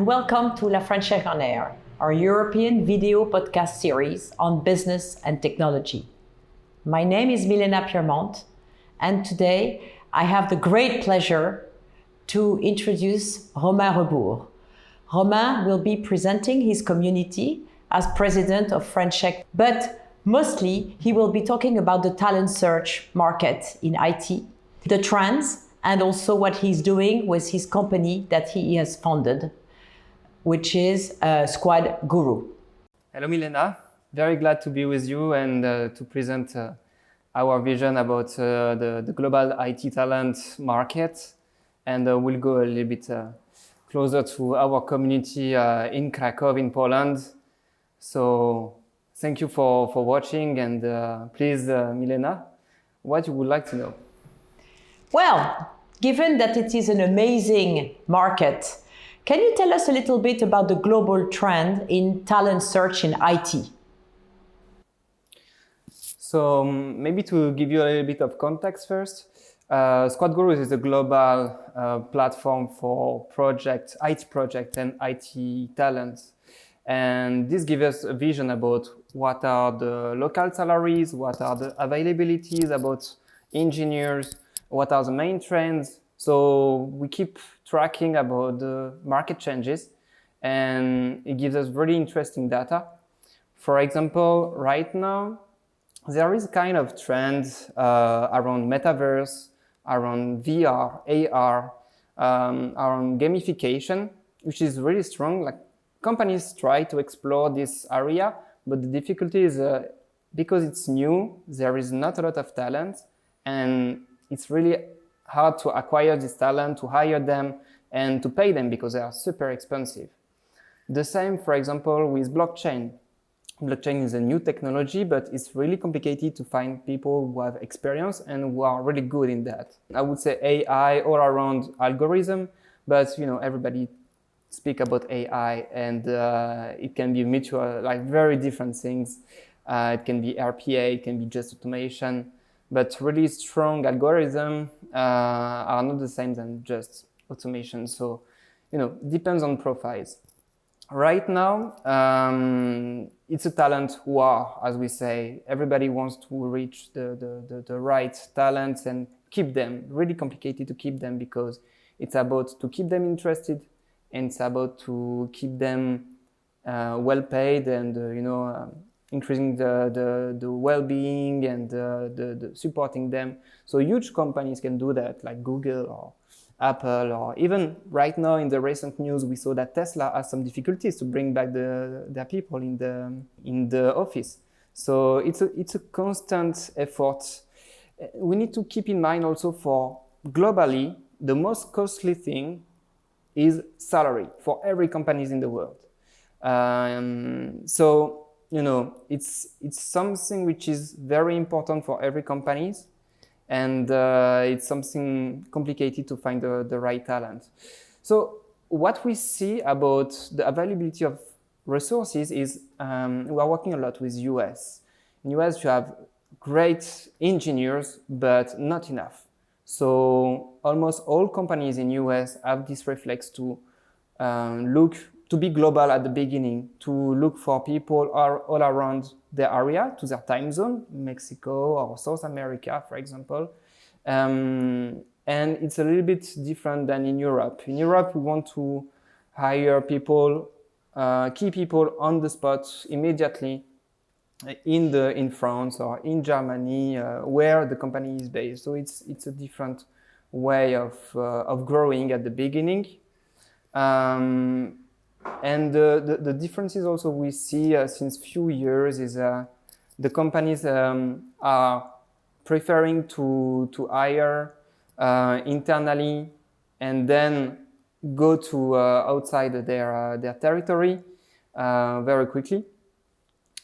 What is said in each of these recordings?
and welcome to La French Tech on Air, our European video podcast series on business and technology. My name is Mylena Pierremont, and today I have the great pleasure to introduce Romain Rebour. Romain will be presenting his community as president of French Tech, but mostly he will be talking about the talent search market in IT, the trends, and also what he's doing with his company that he has founded, which is SquadGurus. Hello, Mylena. Very glad to be with you and to present our vision about the global IT talent market. And we'll go a little bit closer to our community in Cracovie, in Poland. So thank you for watching. And please, Mylena, what you would like to know? Well, given that it is an amazing market, can you tell us a little bit about the global trend in talent search in IT? So maybe to give you a little bit of context first, SquadGurus is a global platform for IT projects and IT talents. And this gives us a vision about what are the local salaries, what are the availabilities about engineers, what are the main trends. So we keep tracking about the market changes, and it gives us really interesting data. For example, right now, there is a kind of trend around Metaverse, around VR, AR, around gamification, which is really strong. Like, companies try to explore this area, but the difficulty is because it's new, there is not a lot of talent, and it's really hard to acquire this talent, to hire them, and to pay them because they are super expensive. The same, for example, with blockchain. Blockchain is a new technology, but it's really complicated to find people who have experience and who are really good in that. I would say AI all around algorithm, but everybody speak about AI, and it can be mutual, like very different things. It can be RPA, it can be just automation, but really strong algorithms are not the same than just automation. So, depends on profiles. Right now, it's a talent war, as we say. Everybody wants to reach the right talents and keep them. Really complicated to keep them because it's about to keep them interested, and it's about to keep them well paid and increasing the well-being and the supporting them. So huge companies can do that, like Google or Apple, or even right now in the recent news we saw that Tesla has some difficulties to bring back their people in the office. So it's a constant effort. We need to keep in mind also for globally the most costly thing is salary for every companies in the world. So it's something which is very important for every companies, and it's something complicated to find the right talent. So what we see about the availability of resources is we are working a lot with US. In US you have great engineers, but not enough. So almost all companies in US have this reflex to look to be global at the beginning, to look for people all around the area, to their time zone, Mexico or South America, for example. And it's a little bit different than in Europe. In Europe, we want to hire people, key people on the spot immediately in France or in Germany, where the company is based. So it's a different way of growing at the beginning. And the differences also we see since few years is the companies are preferring to hire internally and then go to outside their territory very quickly.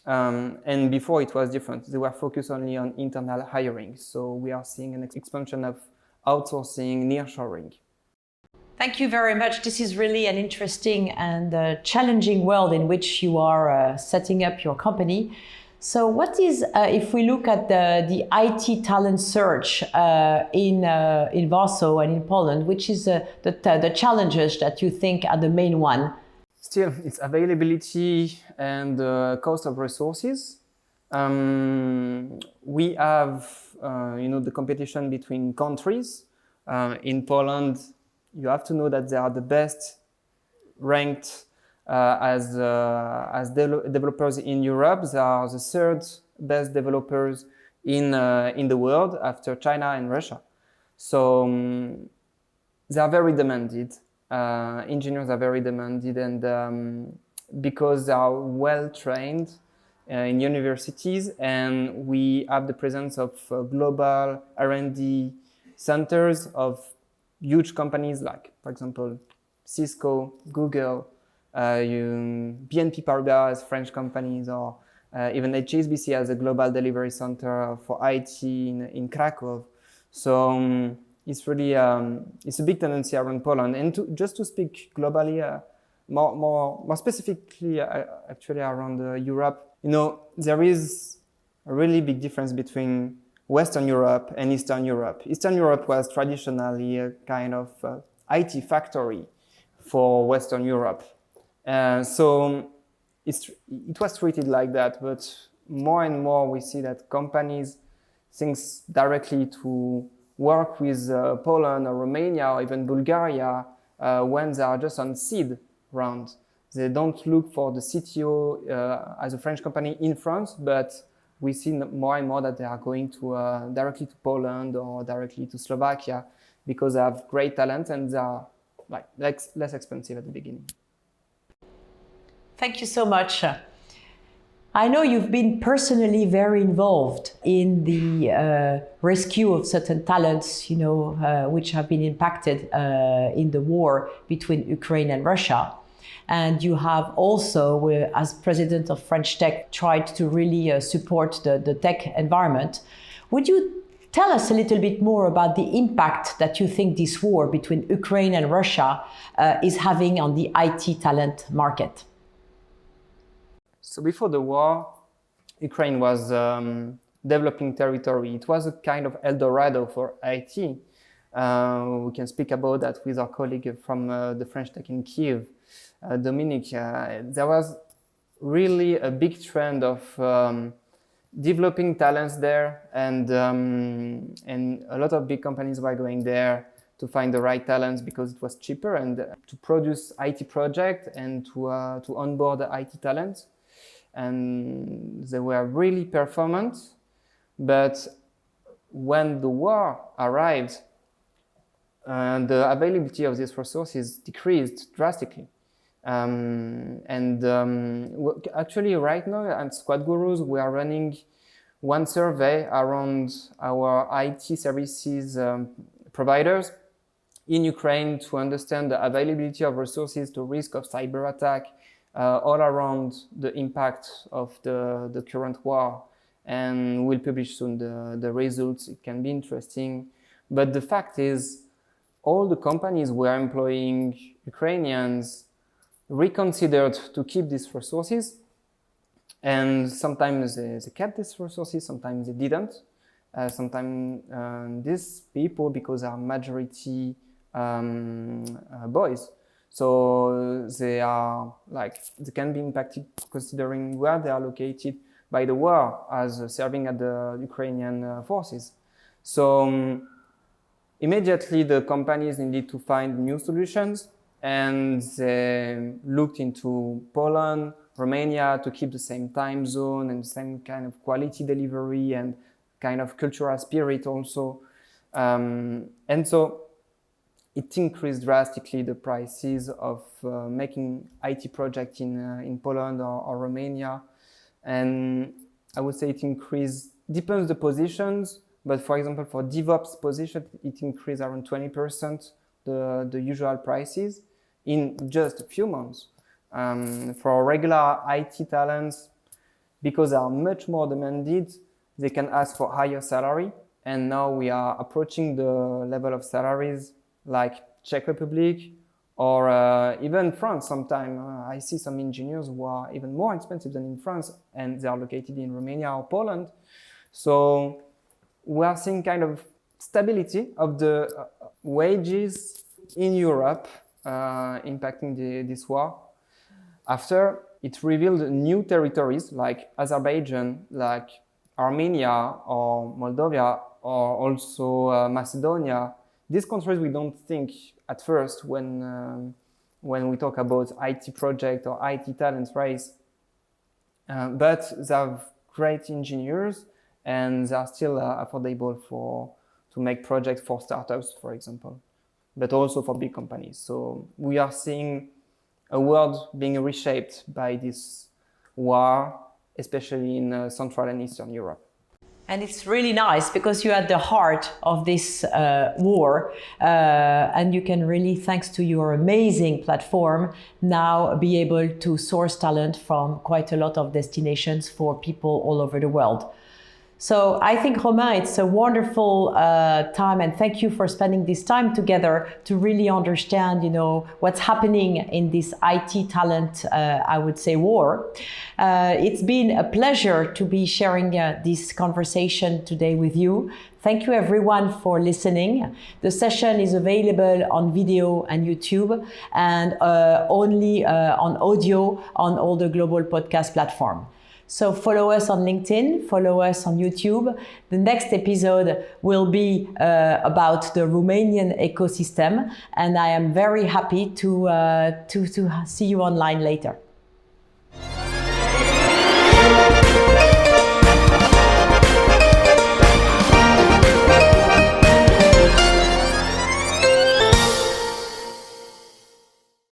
And before it was different. They were focused only on internal hiring. So we are seeing an expansion of outsourcing, nearshoring. Thank you very much. This is really an interesting and challenging world in which you are setting up your company. So what is, if we look at the IT talent search in Warsaw and in Poland, which is the challenges that you think are the main one still, it's availability and cost of resources. We have, the competition between countries. In Poland, you have to know that they are the best ranked as developers in Europe. They are the third best developers in the world after China and Russia. So they are very demanded. Engineers are very demanded, and because they are well trained in universities, and we have the presence of global R&D centers of huge companies like, for example, Cisco, Google, BNP Paribas as French companies, or even HSBC as a global delivery center for IT in Cracovie. So it's really it's a big tendency around Poland. And just to speak globally, more specifically, actually around Europe, there is a really big difference between Western Europe and Eastern Europe. Eastern Europe was traditionally a kind of IT factory for Western Europe. So it was treated like that, but more and more we see that companies think directly to work with Poland or Romania or even Bulgaria when they are just on seed round. They don't look for the CTO as a French company in France, but we see more and more that they are going to directly to Poland or directly to Slovakia because they have great talent and they are less expensive at the beginning. Thank you so much. I know you've been personally very involved in the rescue of certain talents, which have been impacted in the war between Ukraine and Russia. And you have also, as president of French Tech, tried to really support the tech environment. Would you tell us a little bit more about the impact that you think this war between Ukraine and Russia is having on the IT talent market? So before the war, Ukraine was developing territory. It was a kind of El Dorado for IT. We can speak about that with our colleague from the French Tech in Kiev, Dominic. There was really a big trend of developing talents there, and a lot of big companies were going there to find the right talents because it was cheaper and to produce IT projects and to onboard the IT talents. And they were really performant, but when the war arrived, the availability of these resources decreased drastically. Actually, right now at SquadGurus, we are running one survey around our IT services providers in Ukraine to understand the availability of resources, the risk of cyber attack, all around the impact of the current war, and we'll publish soon the results. It can be interesting, but the fact is all the companies who are employing Ukrainians reconsidered to keep these resources, and sometimes they kept these resources, sometimes they didn't. Sometimes these people, because they are majority boys, so they can be impacted considering where they are located by the war as serving at the Ukrainian forces. So immediately the companies needed to find new solutions, and they looked into Poland, Romania to keep the same time zone and the same kind of quality delivery and kind of cultural spirit also. And so it increased drastically the prices of making IT projects in Poland or Romania. And I would say it increased, depends the positions, but for example, for DevOps position, it increased around 20% the usual prices in just a few months. For regular IT talents, because they are much more demanded, they can ask for higher salary. And now we are approaching the level of salaries like Czech Republic or even France sometimes. I see some engineers who are even more expensive than in France, and they are located in Romania or Poland. So we are seeing kind of stability of the wages in Europe impacting this war. After, it revealed new territories like Azerbaijan, like Armenia or Moldavia, or also Macedonia. These countries we don't think at first when we talk about IT project or IT talent race. But they have great engineers and they are still affordable to make projects for startups, for example, but also for big companies. So we are seeing a world being reshaped by this war, especially in Central and Eastern Europe. And it's really nice because you're at the heart of this war, and you can really, thanks to your amazing platform, now be able to source talent from quite a lot of destinations for people all over the world. So I think, Romain, it's a wonderful time, and thank you for spending this time together to really understand, what's happening in this IT talent, I would say, war. It's been a pleasure to be sharing this conversation today with you. Thank you everyone for listening. The session is available on video and YouTube and only on audio on all the global podcast platforms. So follow us on LinkedIn, follow us on YouTube. The next episode will be about the Romanian ecosystem, and I am very happy to see you online later.